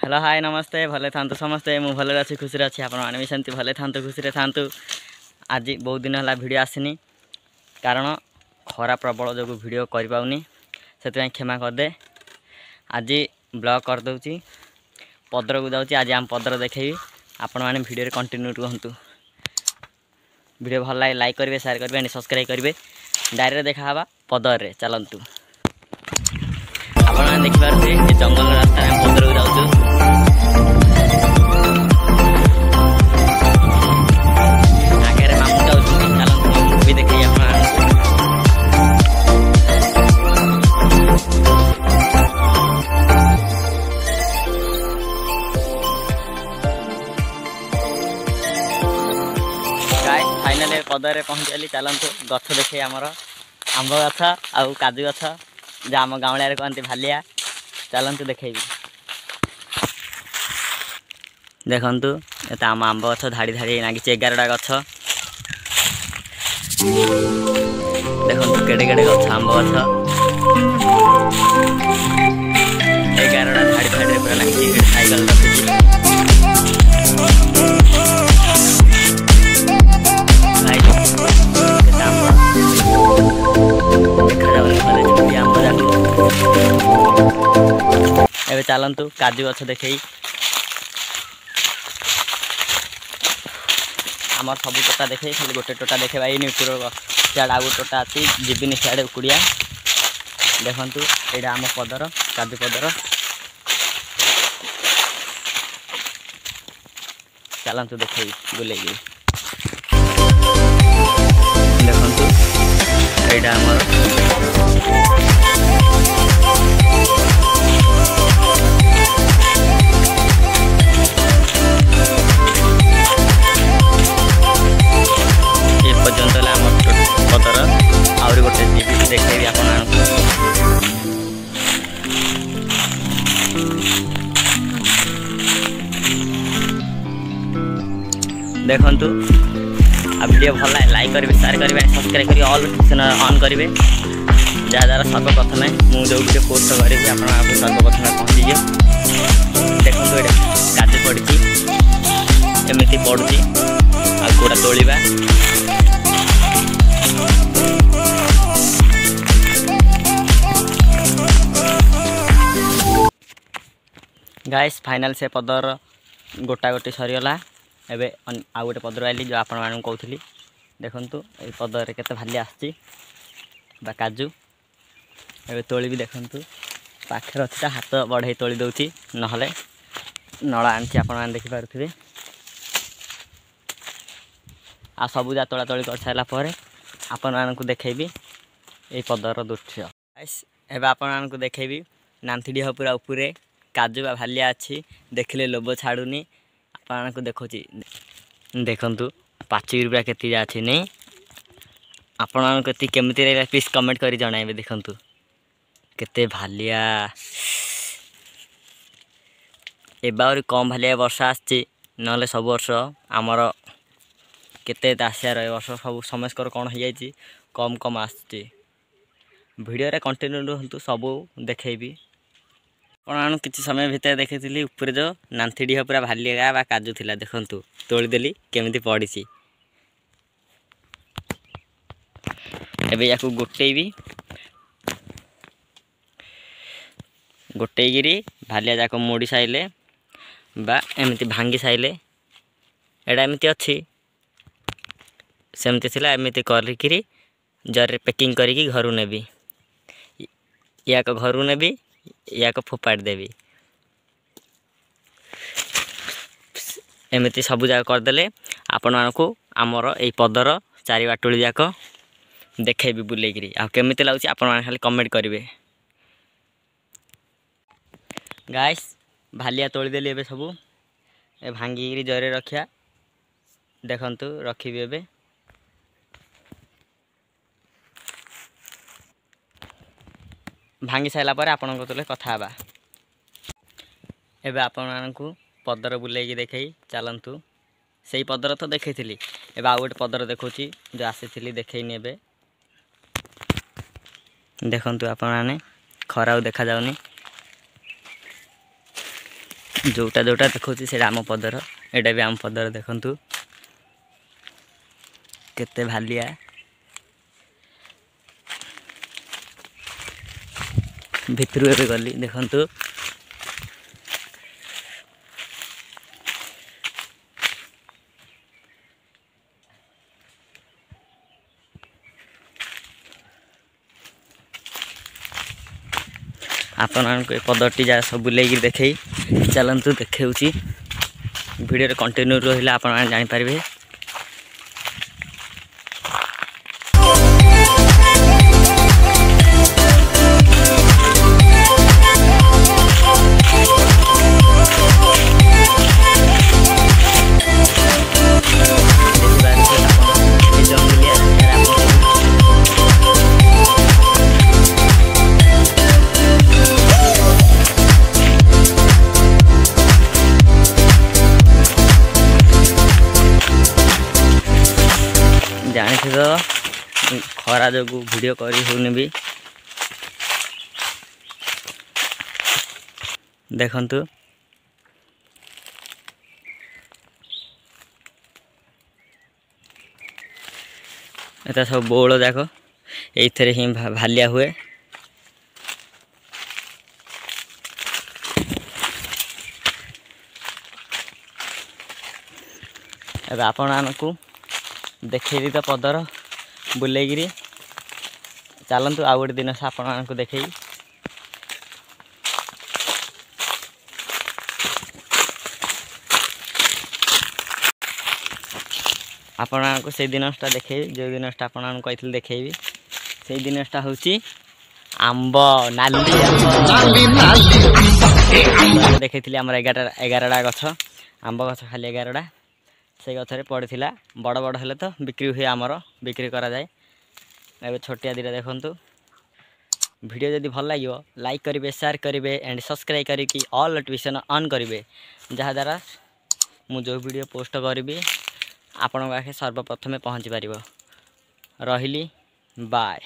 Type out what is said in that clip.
Hello hi नमस्ते भले था समस्ते मु भले अच्छी खुशी अच्छी आपने भी सेमती भले था खुशी था। आज बहुत दिन है भिड आसनी कारण खरा प्रबल जो भिड कर से क्षमा करदे। आज ब्लॉग करदे पदर को जाऊँगी। आज आम पदर देखेबी आपण मैंने भिडियो कंटिन्यू रुहतु। भिडियो भल लगे लाइक करेंगे शेयर करेंगे सब्सक्राइब करेंगे। डायरी देखा पदर रे चलतु आप देखिए जंगल रास्ता पदर को जाऊँ। आगे मामू जाऊँ चलतु मामू भी देखिए फाइनाल पदर पहुँचली। चलतु गछ देखे आमर आंब गछ आउ काजू गछ जहाँ आम गाँवलिया कहते भालिया। चलतु देखेबी देखु ये आम आंब गछ धाड़ी धाड़ी लगी 11टा गछ देखु केड़े केड़े गछ आंब गछ 11टा धाड़ी धाड़ी पूरा लगी। साइकेल रखी एबे चलतु काजू गछ देखे आमर सब टोटा देखे खाली गोटे टोटा देखे भाई ऊपर सियाड़ आगु टोटा अच्छी जीविनी सियाड़े उकुड़िया देखु यहाँ आम पदर काजू पदर। चलतु देखे बुले देखु यहाँ आमर पदर आहरी गोटे जीवी देखेबी आप देखु। वीडियो भल लाइक करेंगे शेयर करेंगे सब्सक्राइब करेंगे ऑल नोटिफिकेशन ऑन करेंगे जहाँ द्वारा सर्वप्रथमे मुझे वीडियो पोस्ट करी आप सर्वप्रथमे पहुँची देखो ये काजू पड़ी एमती पड़ी आड़ा तोड़ा गाइस फाइनल से पदर गोटा गोटी सरीगला। एबे आउ गोटे पदर आइली जो आपण मानू कहूली देखु ये पदर केते भाली आसी काजू एबे तोली भी देखु पाखे अच्छी हाथ बढ़े तोली दौची नहले नड़ा आनी आपण मैंने देखिपे आ सबूजा तोला तोली कर सारापर आपण मानू देखेबी ये पदर दृश्य। गाइस एबे आपण मानू देखेबी नांथीडीह पूरा उपरे काजू बा भालिया अच्छी देखले लोभ छाड़ूनी आपको देखु देखु पाचुरी पूरा केती अच्छी नहीं आपण केमती रहा प्लीज कमेंट कर जन देखु केते भालिया एबार कम भालिया वर्षा आसी ना सब वर्ष आमर केते आसिया रहे वर्ष सब समस्कर कौन हो जाए कम कम आसची भिडियो कंटिन्यू रुहतु सबू देखेबी। आपण किसी समय भितर देखी ऊपर जो नांथीडीह पूरा भालिया बा काजू थिला देखु तोड़देली केमिति पड़ी एबे या गोटेबी गोटेगिरी भालिया जाक मोड़ी साइले बा एमती भांगी साइले एटा एमती अच्छी सेमती थिला एमती करिकिरी जरे पैकिंग करिकी घर नेबी या घर नेबी या फोपाड़ देवी एमती सबू जाक करदे आपण मानू आमर ये पदर चारि बाटुली जाक देखेबी बुलेकिरी आमती लगुच आपण मैंने खाली कमेंट करेंगे। गाइस भालिया तोड़देली एबे सबू ए भांगी जरे रखिया देखु रखी एबे भांगी सारापर आपण कथा एबे आपण को पदर बुलेकी देखे चलतु से पदर तो देखी एबे आउ गोटे पदर देखुची जो आसी देखनी एबे देखु आपण मैंने खरा देखा जाऊनी जोटा जोटा देखुची से आम पदर एटा भी आम पदर देखंतु केते भालिया भितरु एबे गली देखंतु आपण पदरटी जा सब बुलेगी देखे चलतु देखा वीडियो कंटिन्यू रहा आप जापर। जानी तो खरा जो वीडियो करी होनी भी देखंतु एता सब बौल जाक ये ही भालिया हुए। अब आपण को देखेबी तो पदर बुलेगिरी चलतु आउ गोटे दिन से आपण को देखेबी। आपण को से दिनटा देखेबी जो दिनटा आपण को कही देखेबी से दिनटा होची आंब नाली देखी आम 11टा गछ आंब गछ खाली 11टा से गथरे पड़ता बड़ बड़ हेले तो बिक्री हुए आमर बिक्री करा जाए। एबे छोटिया दिटा देखंतु वीडियो जदि भल लगे लाइक करेंगे शेयर करेंगे एंड सब्सक्राइब करके ऑल नोटिफिकेशन ऑन करेंगे जहाँद्वारा मु जो वीडियो पोस्ट करी आपण पाखे सर्वप्रथमे पहुँची पार। रही बाय।